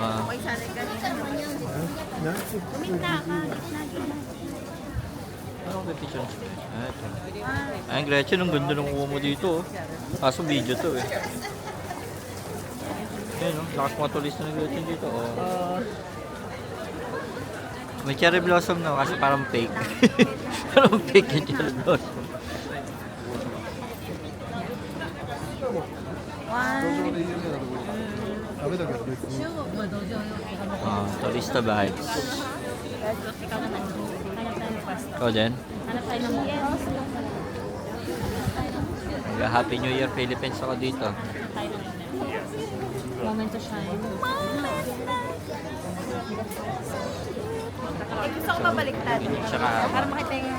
Okay, sana kanina naman. Kuminta ka. Ano ang picture? Ah, ito. Ay, Gretchen, ang ganda ng kuha mo dito. Kaso video to eh. Ayun, no? Lakas mga turista ng Gretchen dito. Oh. May cherry blossom na kasi parang fake. Parang fake yung cherry blossom. Turista vibes. Ikaw din? Hanap tayo ng yes. Happy New Year Philippines ako dito. Moment to shine. Gusto ko mabaliktad. Tsaka, Para makita yung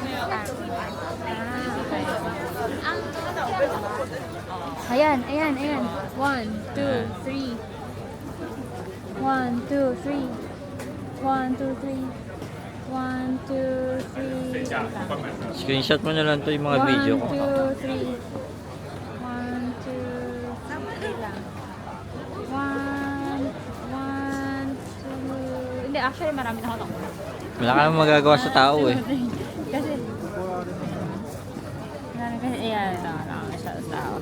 Ayan, ayan, ayan. 1, 2, 3. 1, 2, 3. 1, 2, 3. 1, 2, 3. screenshot mo na lang to yung mga video ko. 1, 2, 3. 1, 2. Wait lang. 1, 2. Hindi, actually marami na ako. Wala ka naman magagawa sa tao eh. Kasi, ayan, sa tao.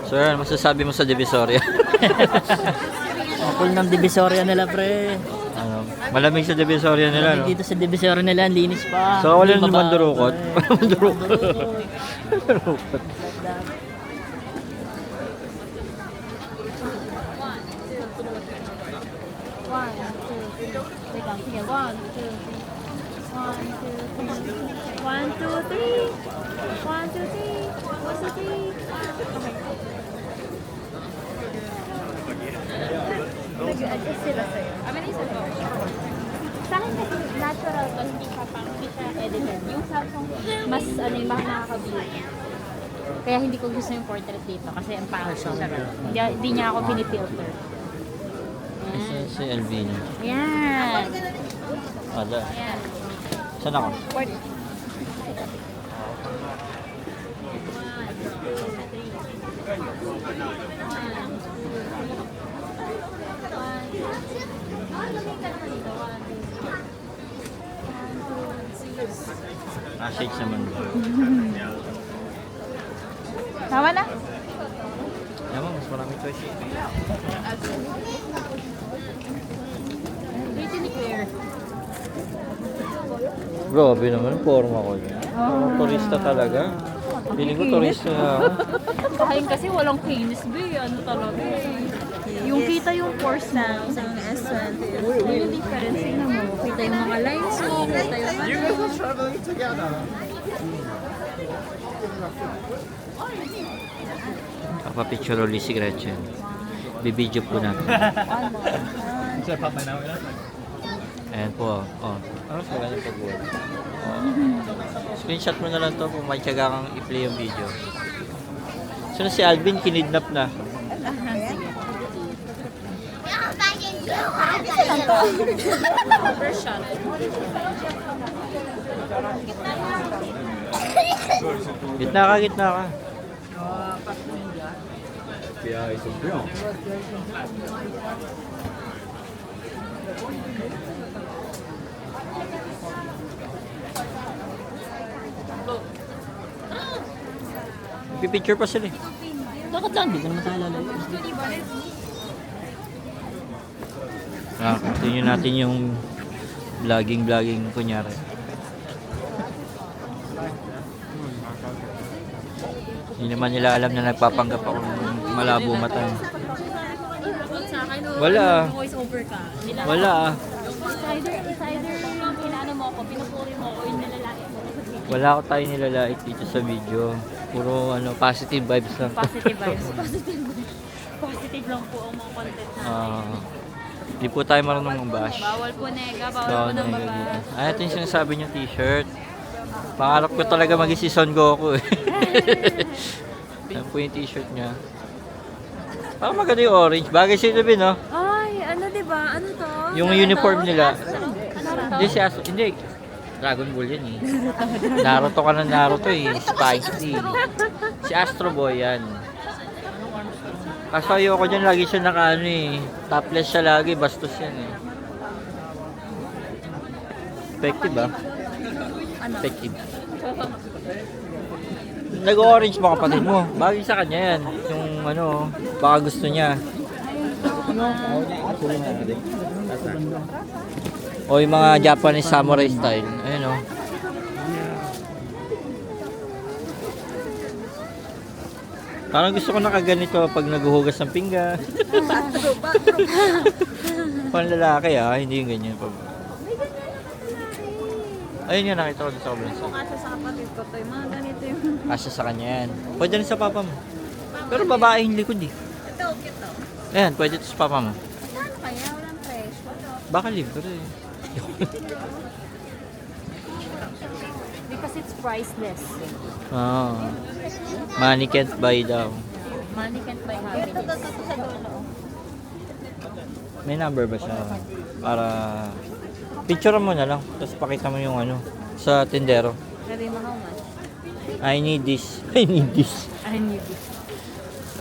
So yun, masasabi mo sa Divisoria? Kapul ng Divisoria nila, pre. Ano, malamig sa Divisoria nila, no? Dito sa Divisoria nila, ang linis pa. So wala Hindi naman baba, durukot. pre. Durukot. One, two, three. Wait lang, sige. 1, 2, 3. 1, 2, 3. 1, 2, 3. 1, 2, 3. nag-adjust sila sa'yo. Sa akin kasi natural to, hindi siya edited. Yung Samsung, mas ano yung nakaka-view. Kaya hindi ko gusto yung portrait dito kasi ang pangit siya. Hindi niya ako pinifilter. Si Elvina. Ayan. Ada. Ayan. Saan ako? Shakes naman. Tama na? Ewan, mas maraming choice. Pretty ni Claire. Grabe naman, forma ko yun. Turista talaga. Feeling ko turista na ako. Kahit kasi walang kinis, be. Ano talaga eh. Yung kita yung force na Sa S1. yung difference na mo. Kita yung mga lines mo, kita yung ano. Kapapicture ulit si Gretchen. Bibidyo po natin. Ayan po. Oh. Ano sa ganyan pag-work? Oh. Screenshot mo na lang to kung may tiyaga kang i-play yung video. So si Alvin kinidnap na. Gitna ka, gitna ka. Pipicture pa sila eh. Bakit lang? Hindi ko naman tayo lalayo. Continue natin yung vlogging kunyari. Hindi naman nila alam na nagpapanggap ako ng malabo mata. Wala. Voice over ka. Wala ah. It's either yung inaano mo ako, pinupuri mo ako, yung nilalait mo. Wala ko tayo nilalait dito sa video. Puro ano, positive vibes lang. Positive vibes. Positive lang po ang mga content natin. Hindi po tayo marunong mag-bash. Bawal po nega, bawal po ng baba. Ay, ito yung sinasabi niyo t-shirt. Pangarap ko talaga maging si Son Goku eh. Yan po yung t-shirt niya. Parang maganda yung orange. Bagay sa'yo na no? Ay, ano diba? Ano to? Yung uniform nila. Ano Hindi, hindi. Dragon Ball yan eh. Naruto ka ng Naruto eh. Spicy. Si Astro Boy yan. Kaso ayoko dyan, lagi siya naka ano eh. Topless siya lagi, bastos yan eh. Effective ba? Effective. Nag-orange ba kapatid mo? Bagay sa kanya yan. Yung ano, baka gusto niya. O yung mga Japanese samurai style. Ayun o. Parang gusto ko nakaganito pag naghuhugas ng pinggan. Pang lalaki hindi yung ganyan. Ayun yun, nakita ko dito sa kabila. Kung asa sa kapatid ko to, yung mga ganito yung... Asa sa kanya yan. Pwede rin sa papa mo. Pero babae yung likod eh. Ito, cute to. Ayan, pwede ito sa papa mo. Saan kaya? Walang presyo. Baka libre eh. Because it's priceless. Oo. Money can't buy daw. Money can't buy Ito, happiness. ito sa dulo. May number ba siya? Para... Picture mo na lang. Tapos pakita mo yung ano. Sa tindero. Sabi mo how much? I need this. I need this. I need it.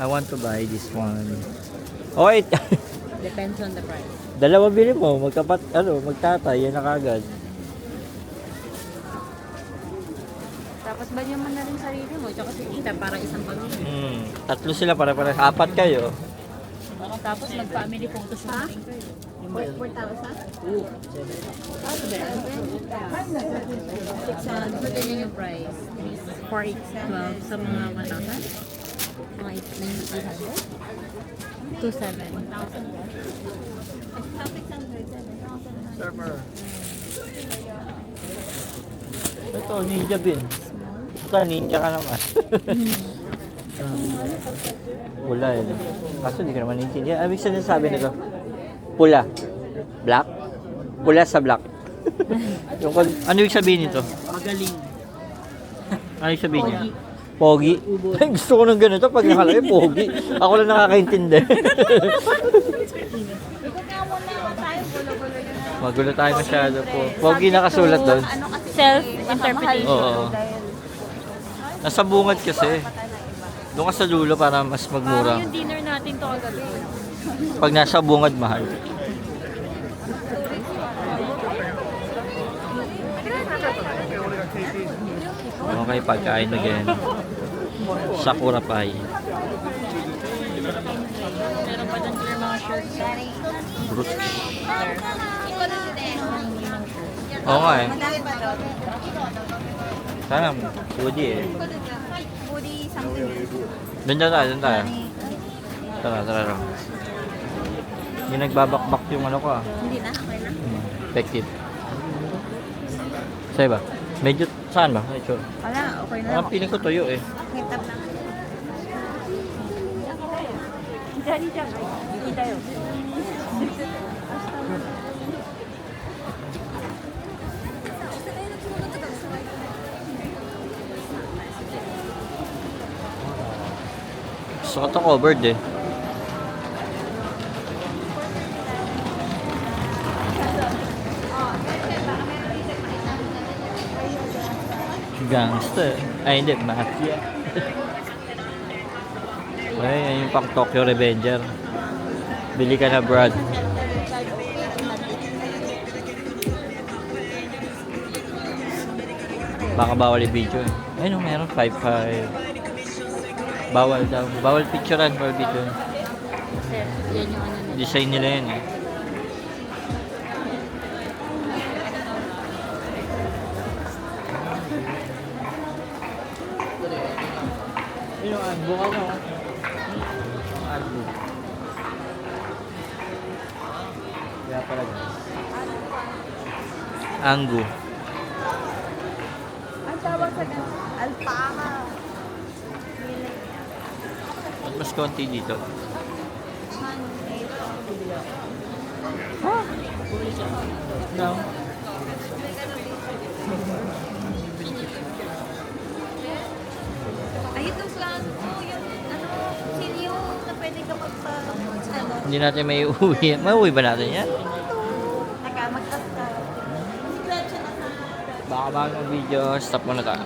I want to buy this one. Oh, wait. Depends on the price. Dalawa bili mo. Magtatay. Yan na kagad. Tapos banyan mo na rin sarili mo. Tsaka si Tita para isang pamilya. Tatlo sila para 4 kayo. Tapos mag-family photos na rin kayo. 4,000? So, ganyan yung price. 4,812 sa mga 1,000. Mga 8,900. 2,700. Ito, ninja bin. Ito, ninja ka naman. Pula eh. Kaso hindi ka naman ninja. Abig sabihin sabi nito. Pula. Black? Pula sa black. Ano yung sabihin nito? Magaling. Ano yung sabihin niya? Pogi. Ay, gusto ko ng ganito pag nakalagay, pogi. Ako lang nakakaintindi. Magulo tayo masyado po. Pogi nakasulat doon. Self-interpretation. Oo. Nasa bungad kasi. Doon ka sa dulo para mas magmura. Yung dinner natin to kagabi. Pag nasa bungad, mahal. Okay, pagkain again. Sakura pie. Meron pa doon clear mga shirts. Brut. Ikaw na din. Oo nga eh. Madami ba doon? Sana, Woody eh. Budi something. Doon tayo, doon tayo. Tara. Hindi nagbabakbak yung ano ko ah. Hindi na, okay na. Effective. Sa'yo ba? Medyo, saan ba? Medyo. Wala, okay na. Parang feeling ko tuyo eh. Okay, tap lang. Hindi tayo. Gusto ko to covered eh. Gangster. Ay hindi, mafia. Ay, yan yung pang Tokyo Revenger. Bili ka na, Brad. Baka bawal i-video eh. Ayun, meron 5.5. Bawal daw. Bawal picturean, bawal video. Kasi yan yung ano nila. Design nila yan eh. Yung albo ka no? Albo. Kaya pala guys. Anggo. Ang tawag sa alpaca. At mas konti dito. No. Ay, ito sa yung silyo na pwede ka magpa... Hindi natin may uwi. Mauwi ba natin yan? Nakamagtas ka. Baka bago ng video, stop muna tayo.